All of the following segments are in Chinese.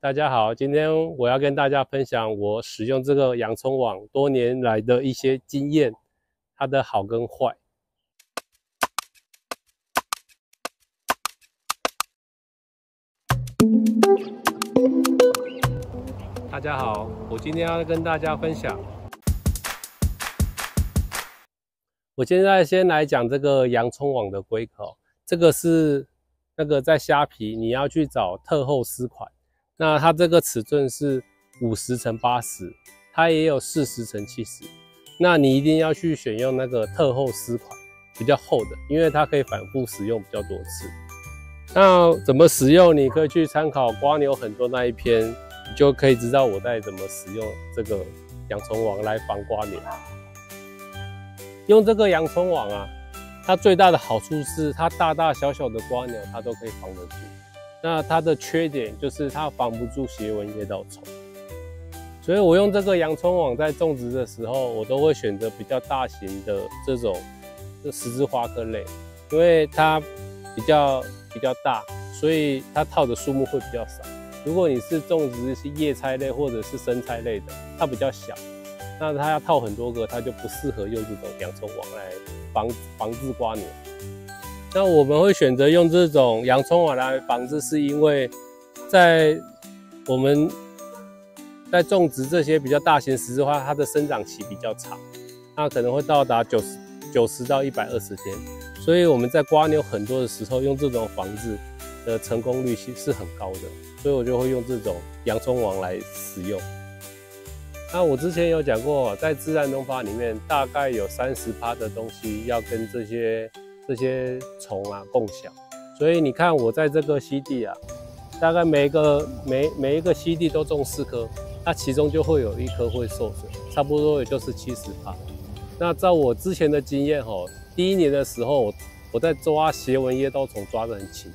大家好，今天我要跟大家分享我使用這個洋蔥網多年來的一些經驗，它的好跟壞。大家好，我今天要跟大家分享。我现在先来講這個洋蔥網的規格，這個是那個在蝦皮你要去找特厚絲款。那它這個尺寸是50×80，它也有40×70。那你一定要去選用那個特厚絲款，比較厚的，因為它可以反覆使用比較多次。那怎麼使用？你可以去參考蝸牛很多那一篇，你就可以知道我在怎麼使用這個洋蔥網來防蝸牛。用這個洋蔥網啊，它最大的好處是它大大小小的蝸牛它都可以防得住。那它的缺點就是它防不住斜紋葉稻蟲，所以我用這個洋蔥網在種植的時候，我都會選擇比較大型的這種十字花科類，因為它比較大，所以它套的數目會比較少。如果你是種植一些葉菜類或者是生菜類的，它比較小，那它要套很多個，它就不適合用這種洋蔥網來防治蝸牛。那我們會選擇用這種洋蔥網來防治，是因為我們在種植這些比較大型十字花，它的生長期比較長，它可能會到達90到120天，所以我們在蝸牛很多的時候，用這種防治的成功率是很高的，所以我就會用這種洋蔥網來使用。那我之前有講過，在自然農法裡面，大概有30%的東西要跟這些蟲啊共享，所以你看我在這個溪地啊，大概每一個溪地都種4棵，它其中就會有1棵會受損，差不多也就是70%。那照我之前的經驗吼，第一年的時候我在抓斜紋葉稻蟲抓得很勤，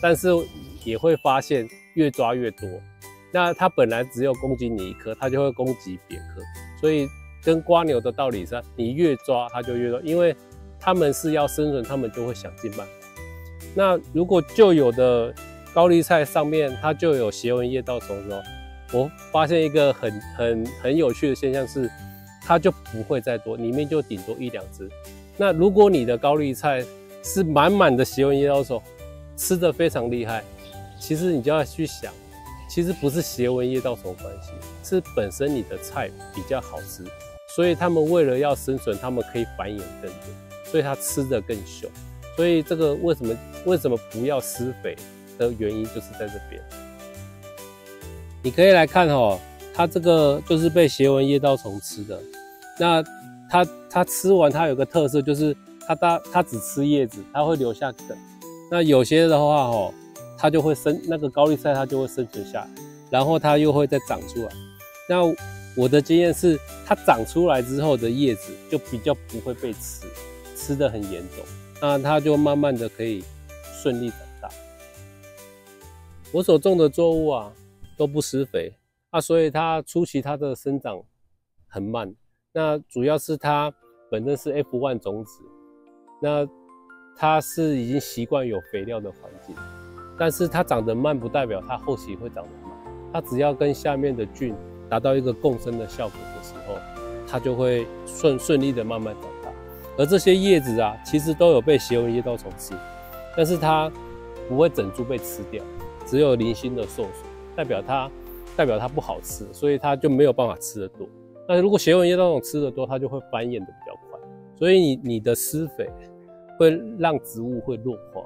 但是也會發現越抓越多。那它本來只有攻擊你1棵，它就會攻擊別棵，所以跟蝸牛的道理是，你越抓它就越多，因為他們是要生存，他們就會想盡辦法。那如果舊有的高麗菜上面它就有斜紋葉稻虫的時候，我發現一個很有趣的現象是，它就不會再多，裡面就頂多1-2隻。那如果你的高麗菜是滿滿的斜紋葉稻蟲，吃得非常厲害，其實你就要去想，其實不是斜紋葉稻蟲關係，是本身你的菜比較好吃，所以他們為了要生存，他們可以繁衍更多。所以它吃得更凶，所以這個為什麼不要施肥的原因就是在這邊。你可以來看哦，它這個就是被斜紋葉稻蟲吃的。那它吃完，它有個特色就是它只吃葉子，它會留下梗。那有些的話哦，它就會那個高麗菜它就會生存下來，然後它又會再長出來。那我的經驗是，它長出來之後的葉子就比較不會被吃得很嚴重，那它就慢慢的可以順利長大。我所種的作物啊都不施肥所以它初期它的生長很慢。那主要是它本身是 F1 種子，那它是已經習慣有肥料的環境，但是它長得慢不代表它後期會長得慢，它只要跟下面的菌達到一個共生的效果的時候，它就會順利的慢慢長大。而這些葉子啊，其實都有被斜紋葉稻蟲吃，但是它不會整株被吃掉，只有零星的受損，代表它不好吃，所以它就沒有辦法吃得多。那如果斜紋葉稻虫吃得多，它就會繁衍的比較快，所以你的施肥會讓植物會弱化。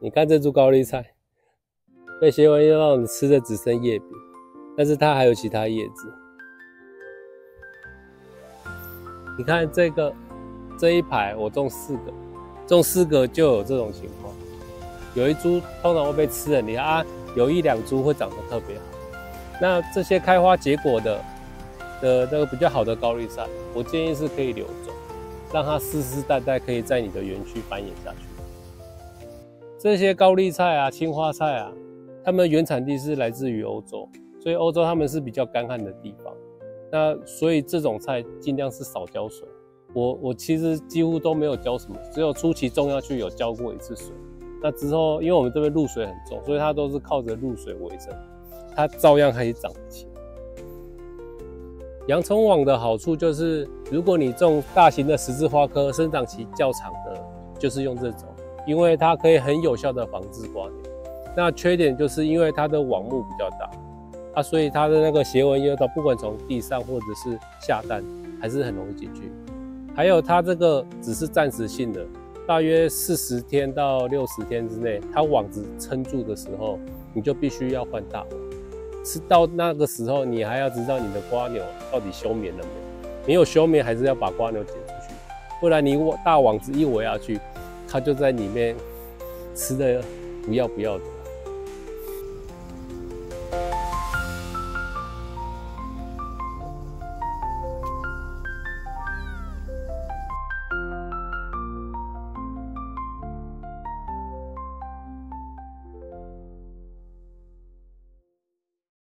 你看這株高麗菜，被斜紋葉稻蟲吃的只剩葉柄，但是它還有其他葉子。你看這一排我種4個就有這種情況，有一株通常會被吃很厲害啊，有1-2株會長得特別好。那這些開花結果的那個比較好的高麗菜，我建議是可以留種，讓它世世代代可以在你的園區繁衍下去。這些高麗菜啊、青花菜啊，它們原產地是來自於歐洲，所以歐洲他們是比較乾旱的地方。那所以這種菜盡量是少澆水。我其實幾乎都沒有澆什麼，只有初期種下去有澆過1次水。那之後，因為我們這邊露水很重，所以它都是靠着露水為生，它照樣可以長得起來。洋蔥網的好處就是，如果你種大型的十字花科，生長期較長的，就是用這種，因為它可以很有效的防治蝸牛。那缺點就是因為它的網目比較大，所以它的那個斜紋誘導，不管從地上或者是下蛋，還是很容易進去。還有它這個只是暫時性的，大約40天到60天之內，它網子撐住的时候，你就必須要換大網。是到那個時候，你還要知道你的蝸牛到底休眠了沒？沒有休眠，還是要把蝸牛撿出去，不然你大網子一圍下去，它就在裡面吃的不要不要的。